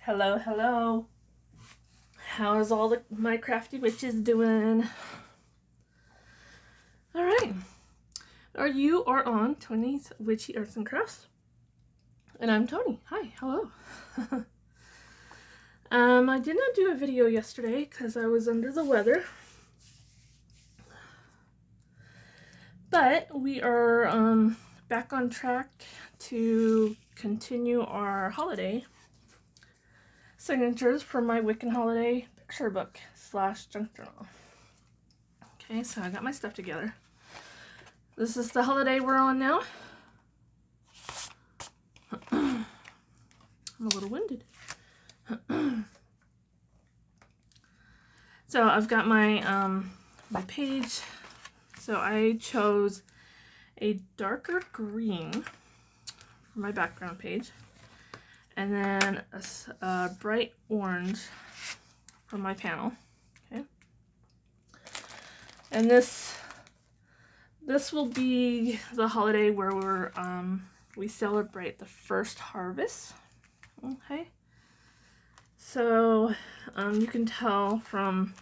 Hello, hello. How is all my crafty witches doing? All right. You are on Tony's Witchy Arts and Crafts, and I'm Tony. Hi, hello. I did not do a video yesterday because I was under the weather, but we are back on track to continue our holiday signatures for my Wiccan holiday picture book / junk journal. Okay, so I got my stuff together. This is the holiday we're on now. I'm a little winded. So I've got my my page. So I chose a darker green for my background page, and then a bright orange for my panel. Okay, and this will be the holiday where we celebrate the first harvest. Okay, so you can tell from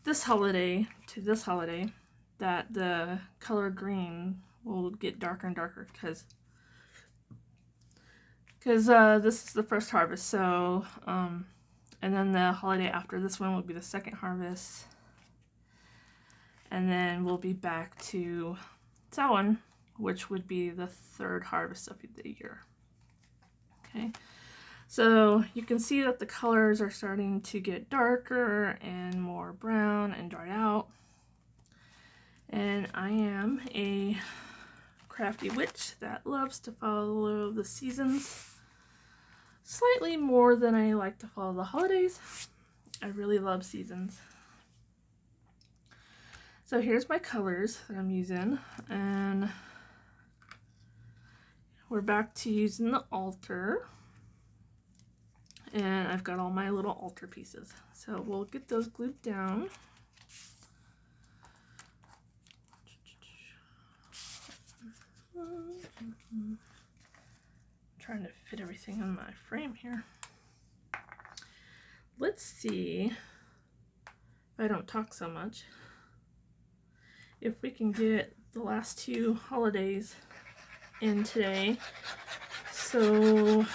this holiday to this holiday that the color green will get darker and darker because this is the first harvest. So and then the holiday after this one will be the second harvest, and then we'll be back to Samhain, which would be the third harvest of the year. Okay, so you can see that the colors are starting to get darker and more brown and dried out. And I am a crafty witch that loves to follow the seasons slightly more than I like to follow the holidays. I really love seasons. So here's my colors that I'm using, and we're back to using the altar, and I've got all my little altar pieces. So we'll get those glued down. Trying to fit everything in my frame here. Let's see if I don't talk so much, if we can get the last two holidays in today so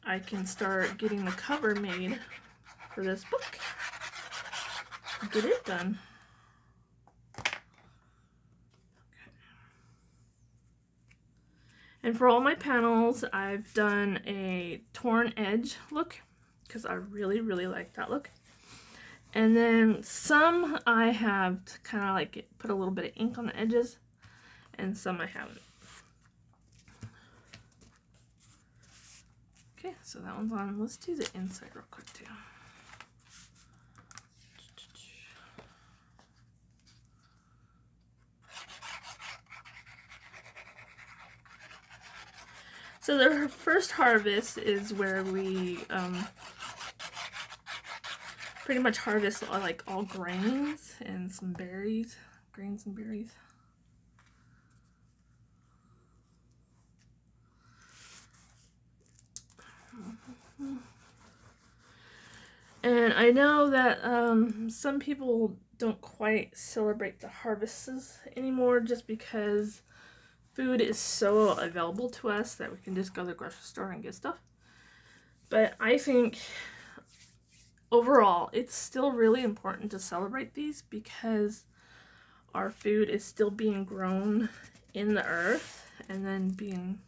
I can start getting the cover made for this book. Get it done. And for all my panels, I've done a torn edge look because I really, really like that look. And then some I have kind of like put a little bit of ink on the edges, and some I haven't. Okay, so that one's on. Let's do the inside real quick too. So the first harvest is where we pretty much harvest like all grains and some berries, grains and berries. And I know that some people don't quite celebrate the harvests anymore just because food is so available to us that we can just go to the grocery store and get stuff. But I think overall it's still really important to celebrate these because our food is still being grown in the earth and then being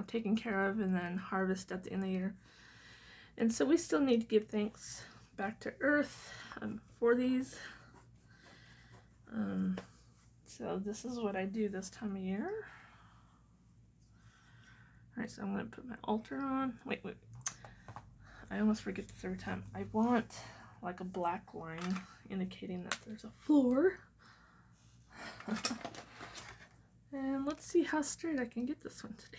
taken care of and then harvested at the end of the year. And so we still need to give thanks back to earth for these. So this is what I do this time of year. Alright, so I'm going to put my altar on. Wait. I almost forget this every time. I want like a black line indicating that there's a floor. And let's see how straight I can get this one today.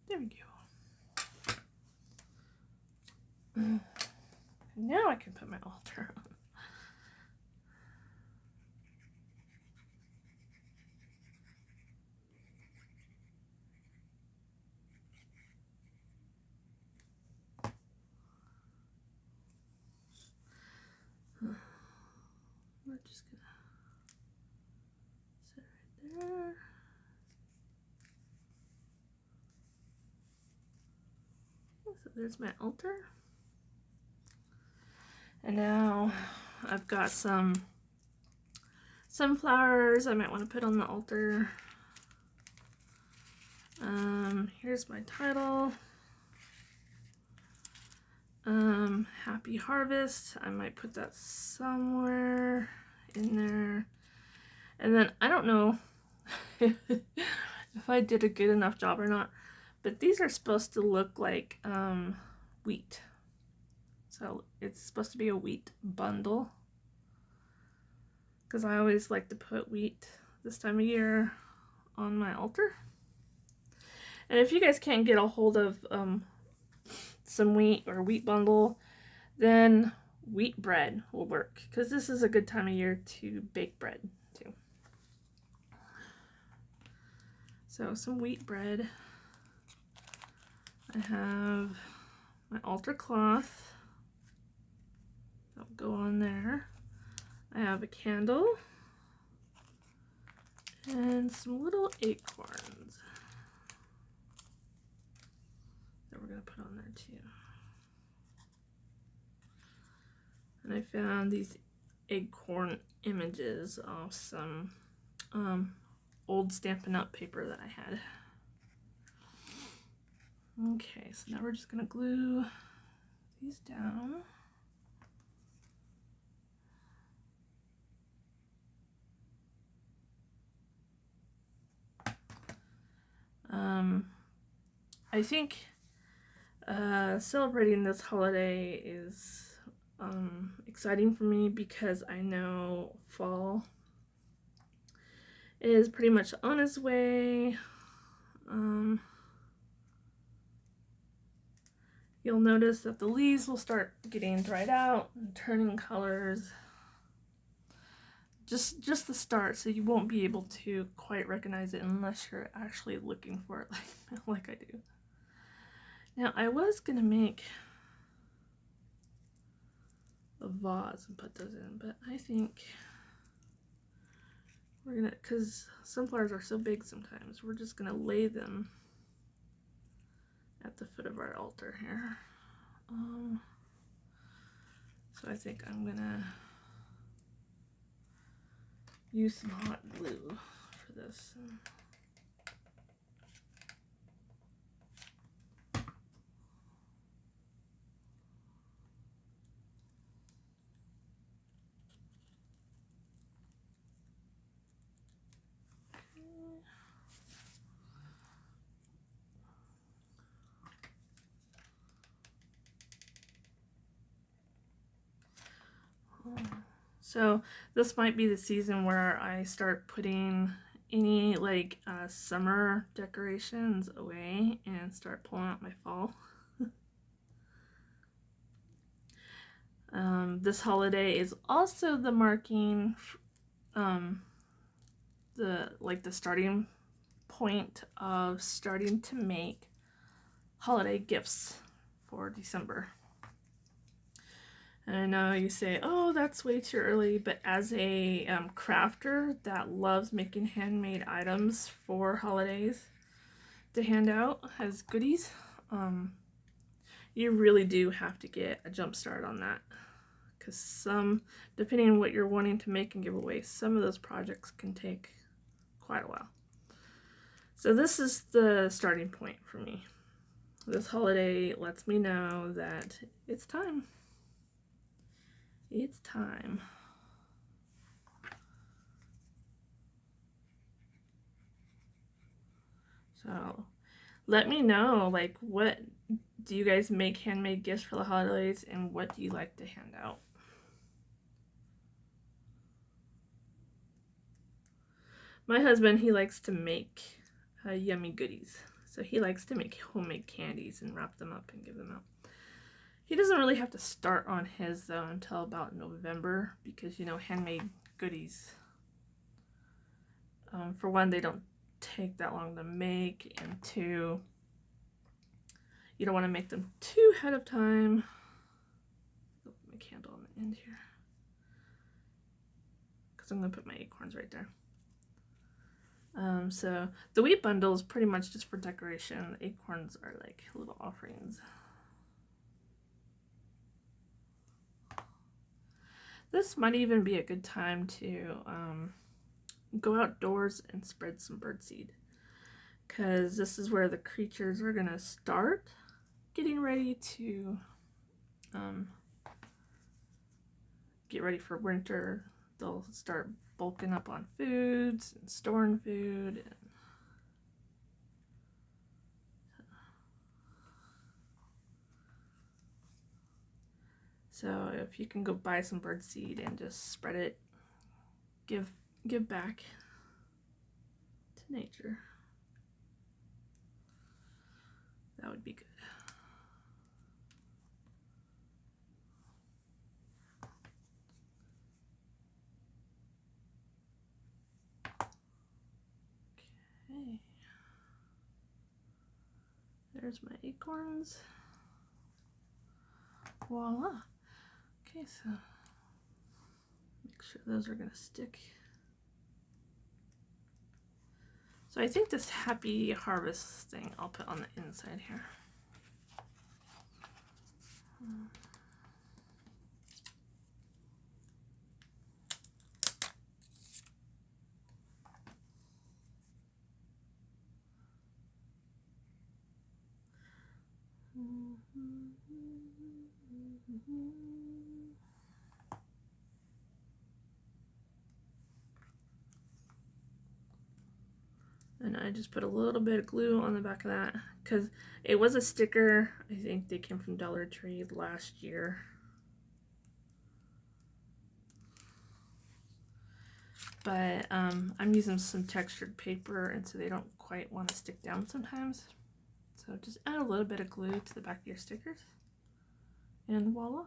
There we go. Now I can put my altar on. We're just gonna set it right there. So there's my altar. And now I've got some sunflowers I might want to put on the altar. Here's my title. Happy Harvest. I might put that somewhere in there. And then I don't know if I did a good enough job or not, but these are supposed to look like wheat. So it's supposed to be a wheat bundle, because I always like to put wheat this time of year on my altar. And if you guys can't get a hold of some wheat or wheat bundle, then wheat bread will work, because this is a good time of year to bake bread too. So some wheat bread. I have my altar cloth. That'll go on there. I have a candle and some little acorns that we're going to put on there too. And I found these acorn images off some old Stampin' Up paper that I had. Okay, so now we're just going to glue these down. I think celebrating this holiday is exciting for me, because I know fall is pretty much on its way. You'll notice that the leaves will start getting dried out and turning colors. Just the start, so you won't be able to quite recognize it unless you're actually looking for it like I do. Now, I was gonna make a vase and put those in, but I think we're gonna, because sunflowers are so big sometimes, we're just gonna lay them at the foot of our altar here. So I think I'm gonna use some hot glue for this. So this might be the season where I start putting any like summer decorations away and start pulling out my fall. This holiday is also the marking, the starting point of starting to make holiday gifts for December. And I know you say, oh, that's way too early, but as a crafter that loves making handmade items for holidays to hand out as goodies, you really do have to get a jump start on that. Because depending on what you're wanting to make and give away, some of those projects can take quite a while. So this is the starting point for me. This holiday lets me know that it's time. It's time. So let me know, like, what do you guys make handmade gifts for the holidays, and what do you like to hand out? My husband, he likes to make yummy goodies. So he likes to make homemade candies and wrap them up and give them out. He doesn't really have to start on his though until about November because, you know, handmade goodies, for one, they don't take that long to make, and two, you don't want to make them too ahead of time. I'll put my candle on the end here because I'm going to put my acorns right there. So the wheat bundle is pretty much just for decoration. The acorns are like little offerings. This might even be a good time to go outdoors and spread some birdseed, because this is where the creatures are gonna start getting ready to get ready for winter. They'll start bulking up on foods and storing food. So if you can go buy some birdseed and just spread it, give back to nature, that would be good. Okay. There's my acorns. Voila. Okay, so make sure those are gonna stick. So I think this happy harvest thing I'll put on the inside here. And I just put a little bit of glue on the back of that because it was a sticker. I think they came from Dollar Tree last year. But I'm using some textured paper, and so they don't quite want to stick down sometimes. So just add a little bit of glue to the back of your stickers, and voila.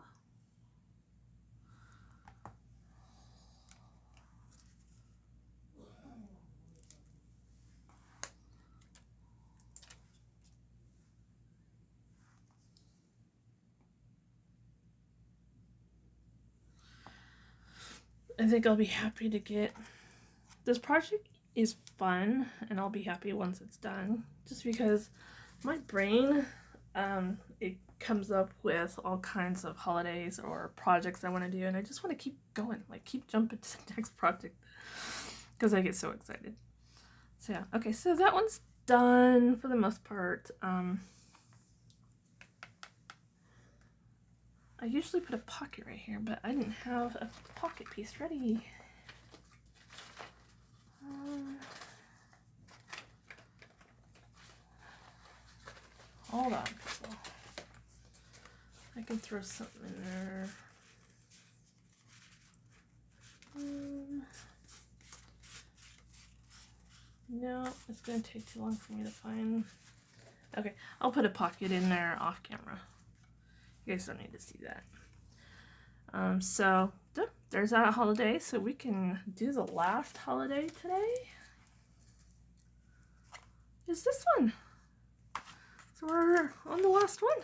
I think I'll be happy to get this project. Is fun, and I'll be happy once it's done, just because my brain it comes up with all kinds of holidays or projects I want to do, and I just want to keep going, like keep jumping to the next project because I get so excited. So yeah, okay, so that one's done for the most part. I usually put a pocket right here, but I didn't have a pocket piece ready. Hold on, people. I can throw something in there. No, it's going to take too long for me to find. Okay, I'll put a pocket in there off camera. You guys don't need to see that. So there's that holiday. So we can do the last holiday today. Is this one. So we're on the last one.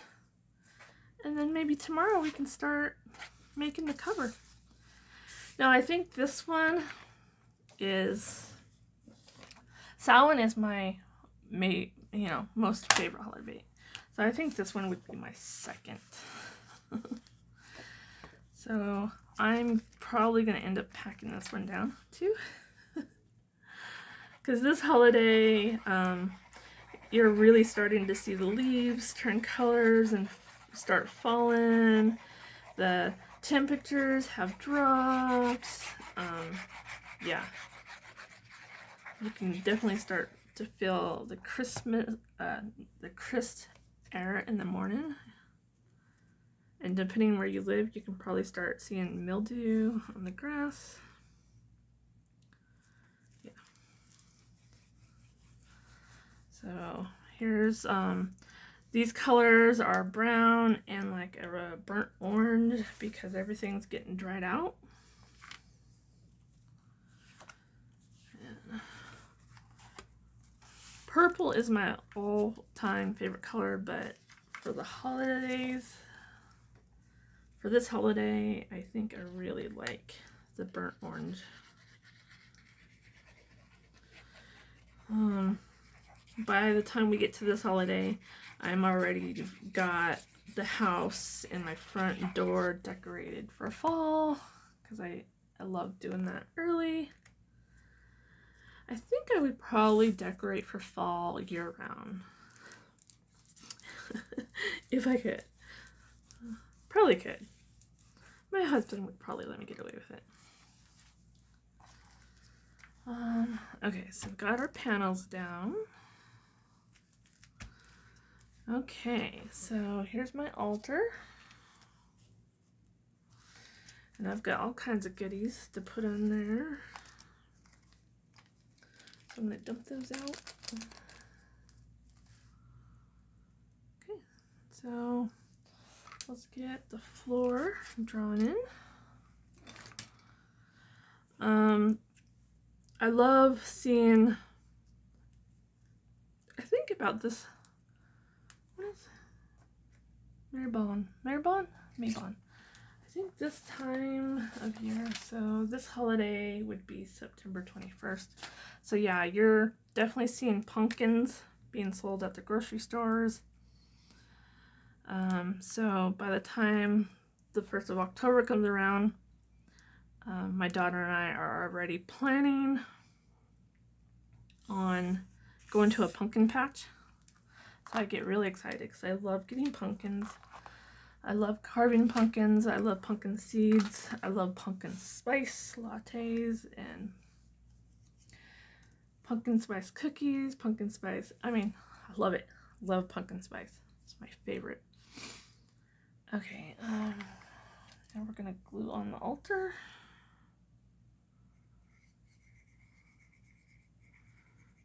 And then maybe tomorrow we can start making the cover. Now I think this one is, Samhain is my most favorite holiday. So I think this one would be my second. So I'm probably going to end up packing this one down too. Because this holiday, you're really starting to see the leaves turn colors and start falling. The temperatures have dropped. Yeah. You can definitely start to feel the Christmas, the crisp air in the morning. And depending where you live, you can probably start seeing mildew on the grass. Yeah. So here's These colors are brown and like a burnt orange because everything's getting dried out. And purple is my all-time favorite color, but for the holidays, for this holiday, I think I really like the burnt orange. By the time we get to this holiday, I'm already got the house and my front door decorated for fall because I love doing that early. I think I would probably decorate for fall year round. If I could. Probably could. My husband would probably let me get away with it. Okay, so we've got our panels down. Okay, so here's my altar. And I've got all kinds of goodies to put on there. So I'm going to dump those out. Okay, so let's get the floor drawn in. I love seeing, I think about this, what is it? Marbon. I think this time of year, so this holiday would be September 21st. So yeah, you're definitely seeing pumpkins being sold at the grocery stores. So by the time the 1st of October comes around, my daughter and I are already planning on going to a pumpkin patch. So I get really excited because I love getting pumpkins. I love carving pumpkins. I love pumpkin seeds. I love pumpkin spice lattes and pumpkin spice cookies, pumpkin spice. I mean, I love it. Love pumpkin spice. It's my favorite. Okay, now we're gonna glue on the altar.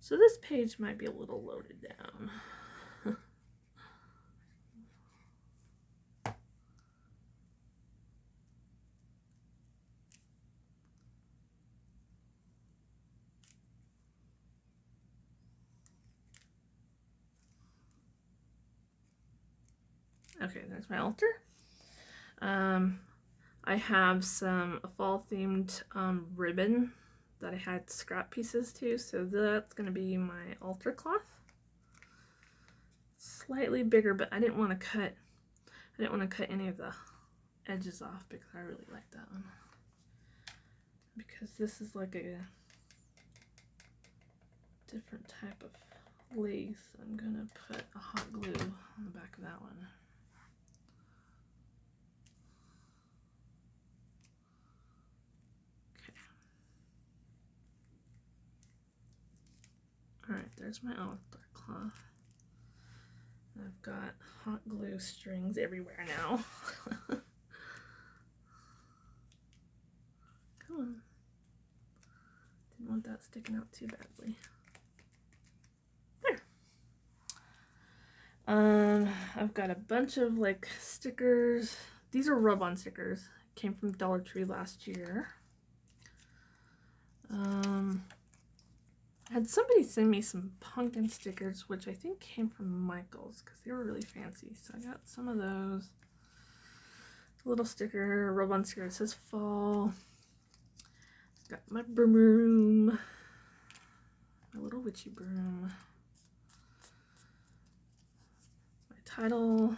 So this page might be a little loaded down. Okay, there's my altar. I have some fall themed ribbon that I had scrap pieces to, so that's going to be my altar cloth. Slightly bigger, but I didn't want to cut any of the edges off because I really like that one. Because this is like a different type of lace, I'm gonna put a hot glue on the back of that one. Okay. Alright, there's my altar cloth. I've got hot glue strings everywhere now. Come on. Didn't want that sticking out too badly. There. I've got a bunch of like stickers. These are rub-on stickers. Came from Dollar Tree last year. I had somebody send me some pumpkin stickers, which I think came from Michael's because they were really fancy. So I got some of those. A little sticker, rub-on sticker. It says fall. Got my broom, my little witchy broom, my title.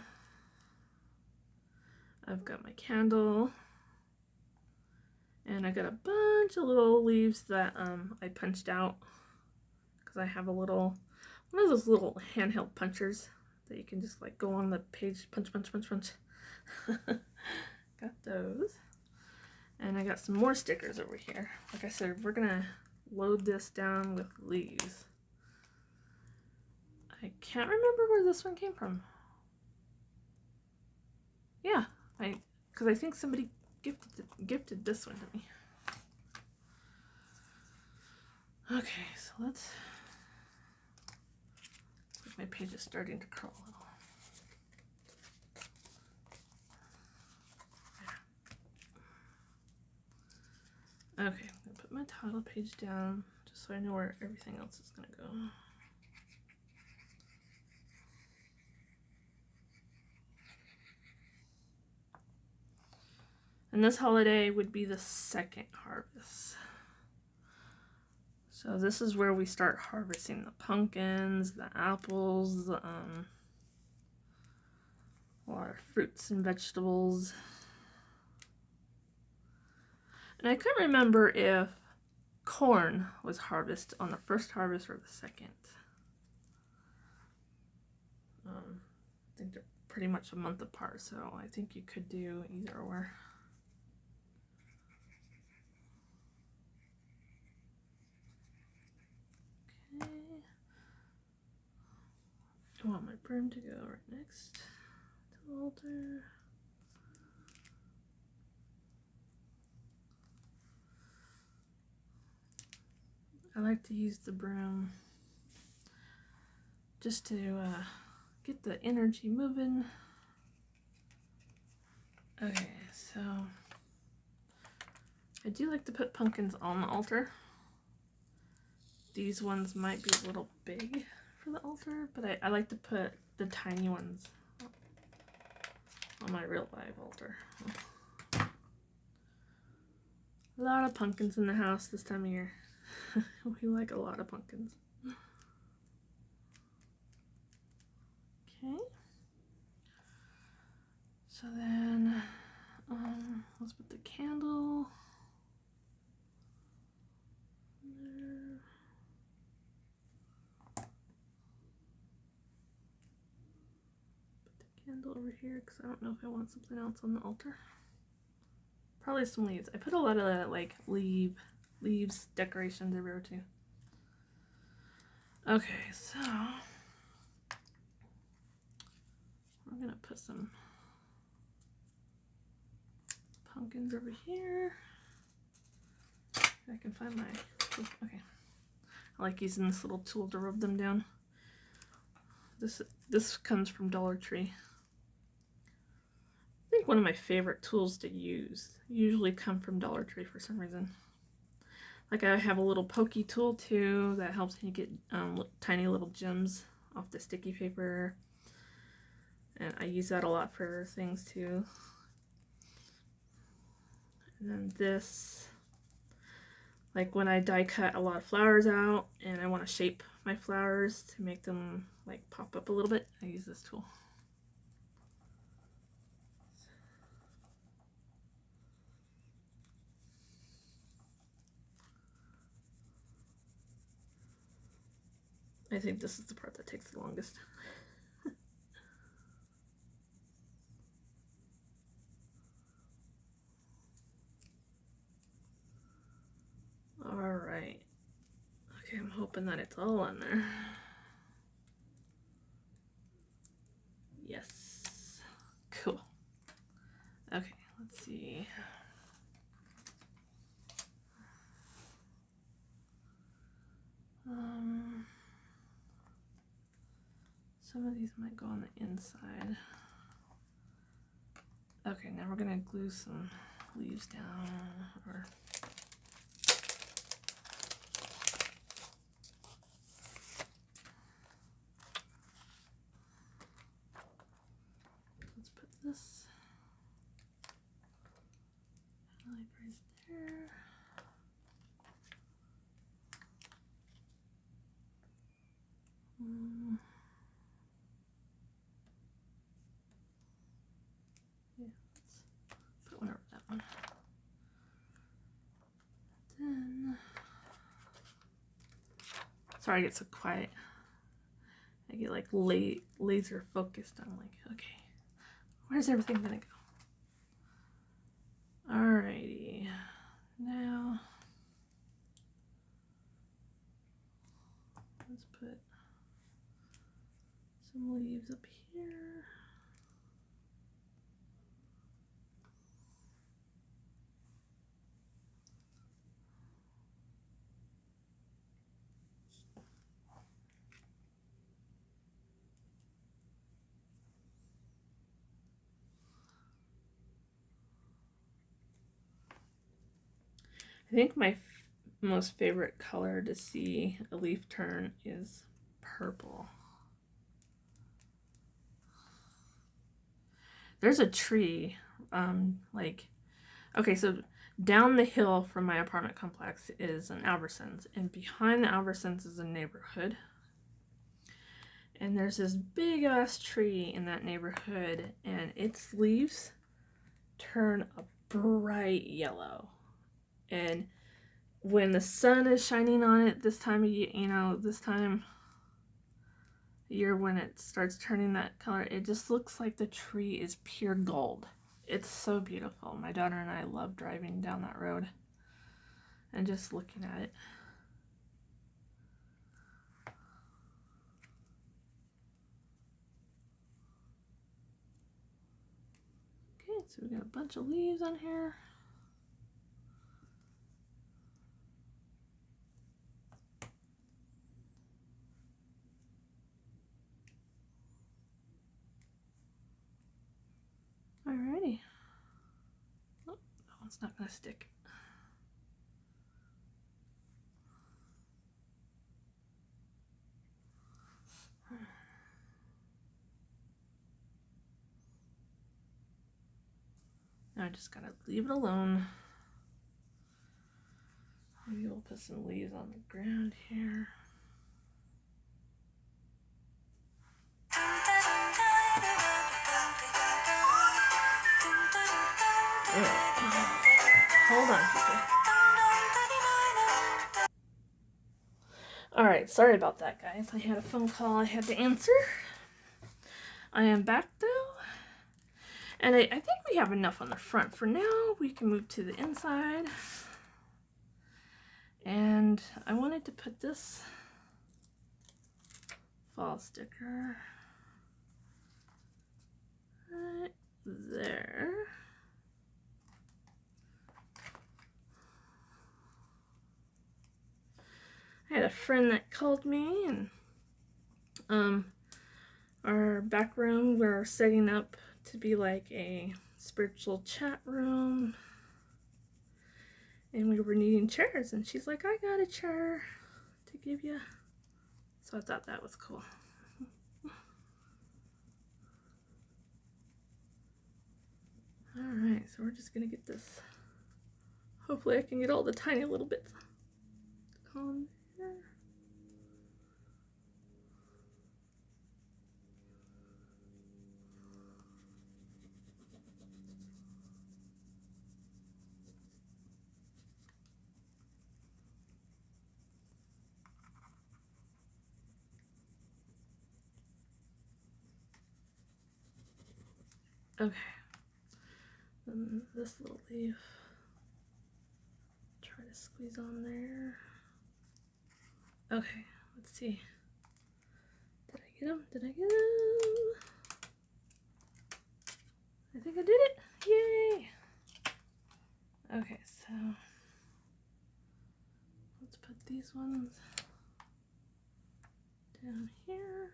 I've got my candle, and I got a bunch of little leaves that I punched out because I have one of those little handheld punchers that you can just like go on the page, punch. Got those. And I got some more stickers over here. Like I said, we're gonna load this down with leaves. I can't remember where this one came from. Yeah, because I think somebody gifted this one to me. Okay, so my page is starting to curl a little. Okay, I'm gonna put my title page down just so I know where everything else is gonna go. And this holiday would be the second harvest. So this is where we start harvesting the pumpkins, the apples, a lot of fruits and vegetables. And I couldn't remember if corn was harvested on the first harvest or the second. I think they're pretty much a month apart, so I think you could do either or. Okay. I want my broom to go right next to the altar. I like to use the broom just to get the energy moving. Okay, so I do like to put pumpkins on the altar. These ones might be a little big for the altar, but I like to put the tiny ones on my real live altar. A lot of pumpkins in the house this time of year. We like a lot of pumpkins. Okay. So then, let's put the candle there. Put the candle over here because I don't know if I want something else on the altar. Probably some leaves. I put a lot of like leaves decorations everywhere too. Okay, so we're gonna put some pumpkins over here. I can find my, okay. I like using this little tool to rub them down. This comes from Dollar Tree. I think one of my favorite tools to use usually come from Dollar Tree for some reason. Like I have a little pokey tool too that helps me get tiny little gems off the sticky paper. And I use that a lot for things too. And then this, like when I die cut a lot of flowers out and I want to shape my flowers to make them like pop up a little bit, I use this tool. I think this is the part that takes the longest. Alright. Okay, I'm hoping that it's all on there. Yes. Cool. Okay, let's see. Some of these might go on the inside. Okay, now we're gonna glue some leaves down, or let's put this like right there. Yeah, let's put one over that one. Then, sorry I get so quiet. I get like laser focused. I'm like, okay, where's everything gonna go? Alrighty, now let's put some leaves up here. I think my most favorite color to see a leaf turn is purple. There's a tree, okay, so down the hill from my apartment complex is an Albertsons, and behind the Albertsons is a neighborhood. And there's this big ass tree in that neighborhood, and its leaves turn a bright yellow. And when the sun is shining on it this time of year, this time of year when it starts turning that color, it just looks like the tree is pure gold. It's so beautiful. My daughter and I love driving down that road and just looking at it. Okay, so we got a bunch of leaves on here. Alrighty. Oh, that one's not gonna stick. Now I just gotta leave it alone. Maybe we'll put some leaves on the ground here. Hold on, people. Alright, sorry about that, guys. I had a phone call I had to answer. I am back, though. And I think we have enough on the front for now. We can move to the inside. And I wanted to put this fall sticker right there. I had a friend that called me, and our back room we're setting up to be like a spiritual chat room, and we were needing chairs, and she's like, I got a chair to give you. So I thought that was cool. Alright, so we're just gonna get this. Hopefully I can get all the tiny little bits on there. Okay. Then this little leaf. Try to squeeze on there. Okay, let's see. Did I get him? Did I get him? I think I did it. Yay! Okay, so let's put these ones down here.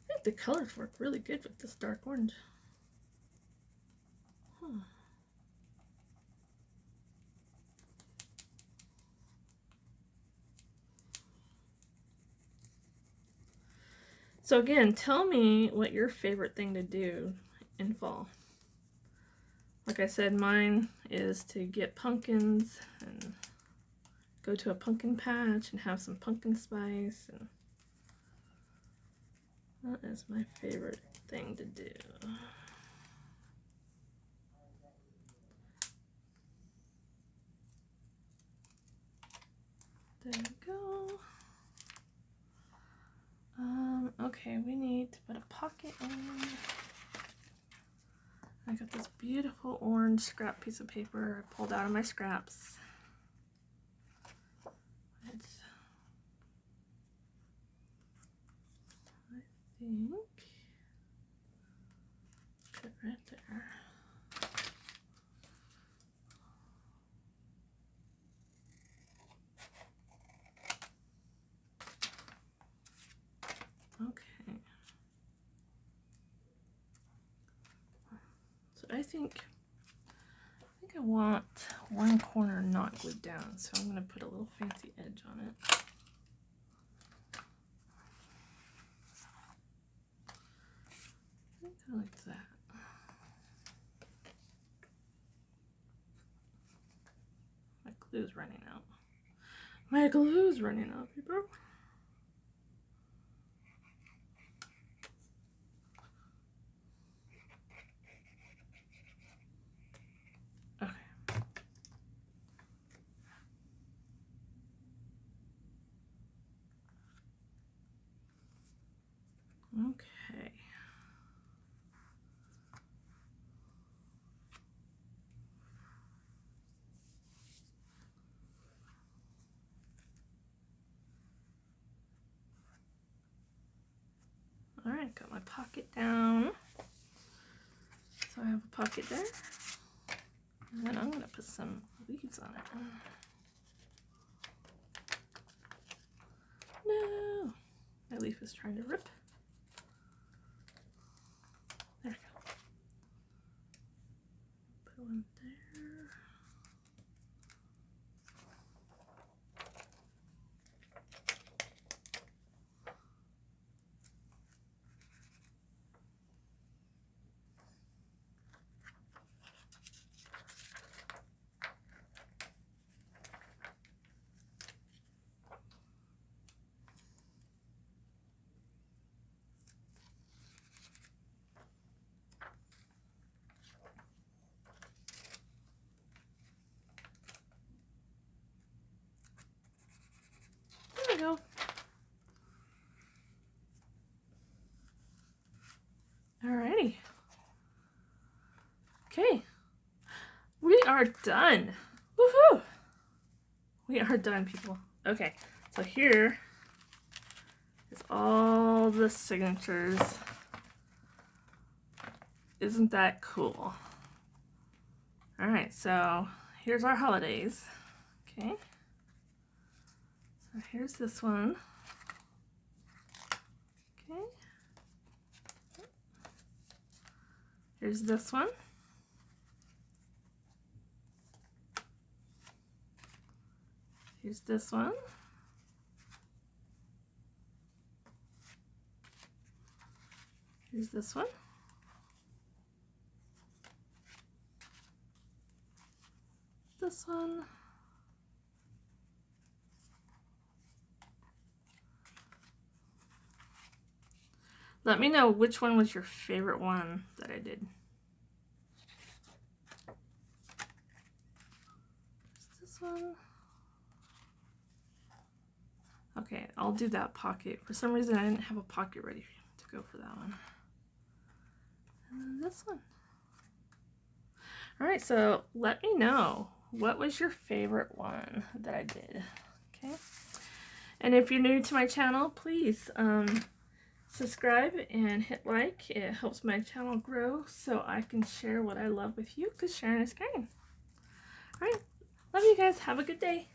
I think the colors work really good with this dark orange. Huh. So again, tell me what your favorite thing to do in fall. Like I said, mine is to get pumpkins and go to a pumpkin patch and have some pumpkin spice, and that is my favorite thing to do. There we go. Okay, we need to put a pocket in. I got this beautiful orange scrap piece of paper I pulled out of my scraps. It's, I think, put it right there. Okay. So I think I want one corner not glued down, so I'm going to put a little fancy edge on it. Kind of like that. My glue's running out. My glue's running out, people. Okay. All right, got my pocket down. So I have a pocket there. And then I'm going to put some leaves on it. No! My leaf is trying to rip. There we go. Put one there. There we go. Alrighty. Okay. We are done. Woohoo! We are done, people. Okay, so here is all the signatures. Isn't that cool? Alright, so here's our holidays. Okay. So here's this one. Okay. Here's this one. Here's this one. Here's this one. This one. Let me know which one was your favorite one that I did. This one. Okay, I'll do that pocket. For some reason, I didn't have a pocket ready to go for that one. And then this one. All right, so let me know what was your favorite one that I did. Okay, and if you're new to my channel, please subscribe and hit like. It helps my channel grow so I can share what I love with you, because sharing is caring. All right, love you guys. Have a good day.